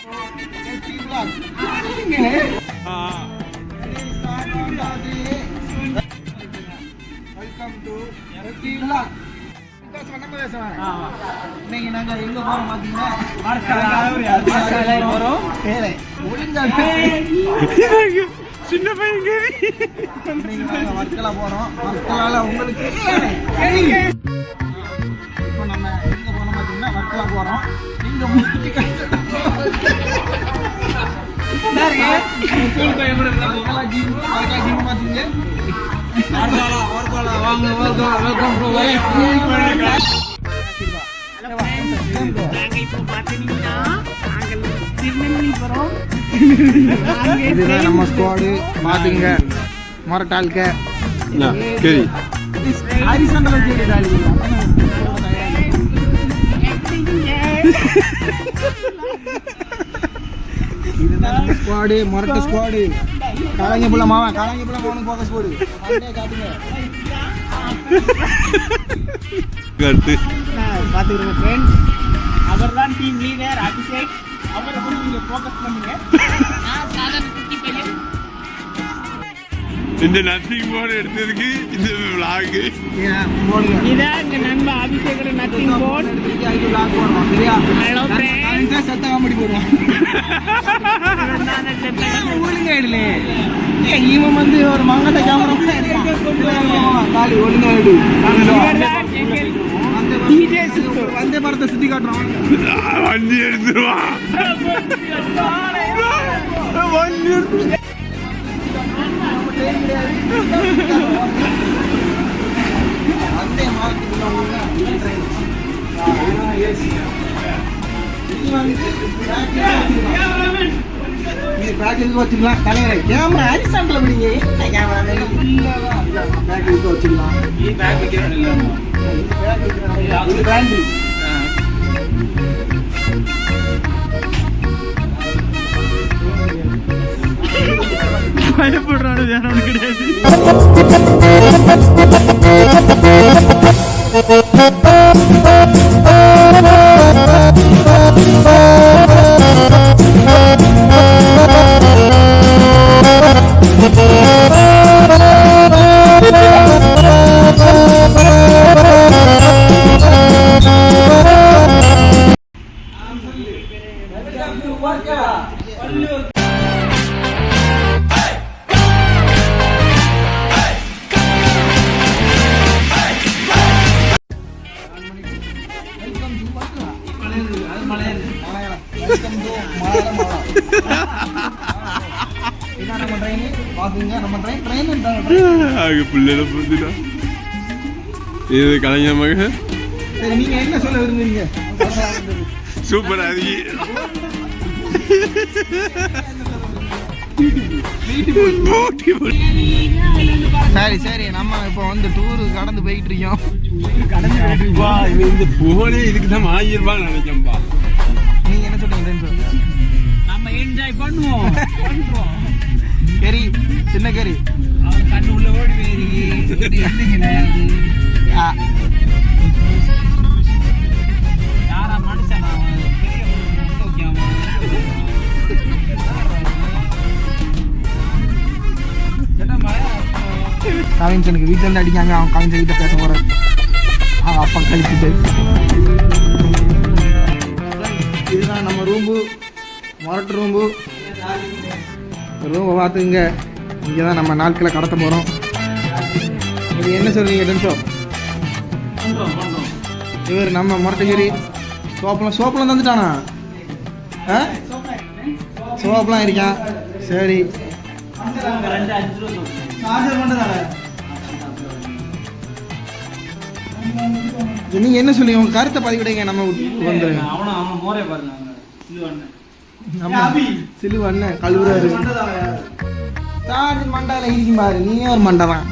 Welcome to ST vlog. இன்னைக்கு நாங்க எங்க போறோம் பாத்தீங்கன்னா சின்ன பையன் வர்க்கலா போறோம். வர்க்கலால உங்களுக்கு இப்போ நம்ம எங்க போறோம் பாத்தீங்கன்னா வர்க்கலா போறோம். இங்க இதுதான் நம்ம ஸ்குவாடு பாத்துங்க. மொரட்டால்க இதுதான் நம்ம ஸ்குவாடு, மொரட்டு ஸ்குவாடு. காலங்கப்புள்ள மாவன் அவனுக்கு போக்கஸ் போடு. பாத்துக்கிறோம் ஃப்ரெண்ட்ஸ். அவர் தான் டீம் லீடர் அபிஷேக். அவரை கூட நீங்க ஃபோக்கஸ் பண்ணுங்க. நான் சாதாரண குட்டி பையன். இந்த நத்திங் போர்டு எடுத்ததுக்கு இந்த vlog இதான் எங்க நண்பா அபிஷேகோட நத்திங் போர்டு எடுத்ததுக்கு ஐடி vlog போடுறோம். சரியா? Hello friends. நான் சத்த காமெடி போடுறோம். ஒழுங்கா எடுலே. இவன் வந்து ஒரு மங்கட்ட கேமரா காலி ஒழுங்கா எடு. வந்தே பாரத்தை சுத்தி காட்டுறோம். வண்டி எடுத்துருவான். வண்டி எடுத்து வந்தே வச்சுக்கலாம். தலைவரை கேமரா அரிசாண்டில் பிடிங்க. கேமரா வச்சுக்கலாம். இது பிராண்டு. பயப்படுறாரு. வேணும் கிடையாது. இது கலைஞர் மக. நீங்க என்ன சொல்ல விரும்புறீங்க? சூப்பர். அது சரி சரி, நம்ம இப்போ வந்து டூரு கடந்து போயிட்டு இருக்கோம். இந்த போனே இதுக்கு தான் ஆகிருப்பான்னு நினைச்சேன்பா. நீங்க என்ன சொல்றீங்க? நம்ம என்ஜாய் பண்ணுவோம். கறி சின்ன கறி கண்ணு உள்ள ஓடி யாரா மனுஷன் கவின்சனுக்கு வீட்டுல இருந்து அடிக்காங்க. அவன் கவின்சன் கிட்ட பேச போற அவன் அப்பா கழிச்சுட்டு. இதுதான் நம்ம ரூம்பு, மொரட்டு ரூம்பு. ரூம்பை பார்த்துங்க. இங்கே தான் நம்ம நாட்களை கடத்த போகிறோம். இது என்ன சொல்றீங்க டென்ஷோ? இவர் நம்ம மொரட்டகிரி சோப்பெல்லாம் தந்துட்டானா? சோப்பெல்லாம் இருக்கான். சரி, நீங்க என்ன சொல்லுங்க? உங்க கருத்தை பதிவிடுங்க. நம்ம வந்துருங்க. சிலுவ அண்ணன் கழுவுறாரு. மண்டால இருக்கும் பாரு. நீயே ஒரு மண்டை தான்.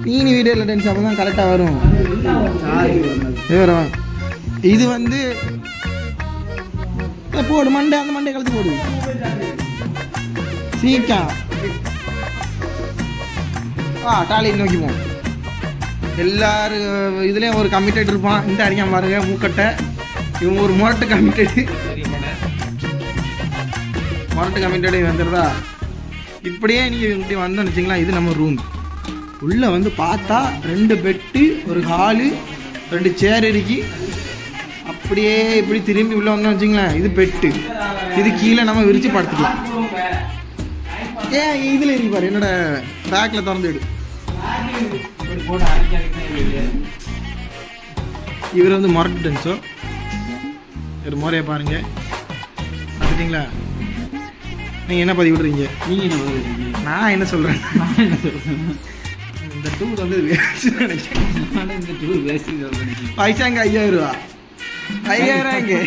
நீ வீடியோல டான்ஸ் அப்பதான் கரெக்டா வரும். இது வந்து போடு மண்டை. அந்த மண்டை கலந்து போடு. சீக்கா டாலி நோக்கி போவோம். எல்லாரும் இதுலேயும் ஒரு கமிட்டட் இருப்பான். இந்த அறியாம பாருங்க மூக்கட்டை, இவன் ஒரு மொரட்டு கமிட்டடு. மொரட்டு கமிட்டடு வந்துடுதா. இப்படியே நீங்கள் இப்படி வந்தோம்னு வச்சிங்களா, இது நம்ம ரூம். உள்ளே வந்து பார்த்தா 2 பெட்டு, ஒரு ஹாலு, 2 சேர் இருக்கு. அப்படியே இப்படி திரும்பி உள்ளே வந்தோம்னு வச்சிங்களேன், இது பெட்டு. இது கீழே நம்ம விரித்து படுத்துக்கலாம். ஏன் இதில் இருக்கு பாரு, என்னோட பேக்கில் திறந்து விடு. இவர் வந்து மொரட்டு டென்ஸோ, ஒரு முறையை பாருங்க. பார்த்துட்டிங்களா? நீங்கள் என்ன பதிவு விடுறீங்க? நீங்கள் என்ன பண்ணுறீங்க? நான் என்ன சொல்கிறேன், இந்த டூர் வந்து இந்த டூர் வேஸ்ட். பைசாங்க 5000 ரூபா. 5000 இங்கே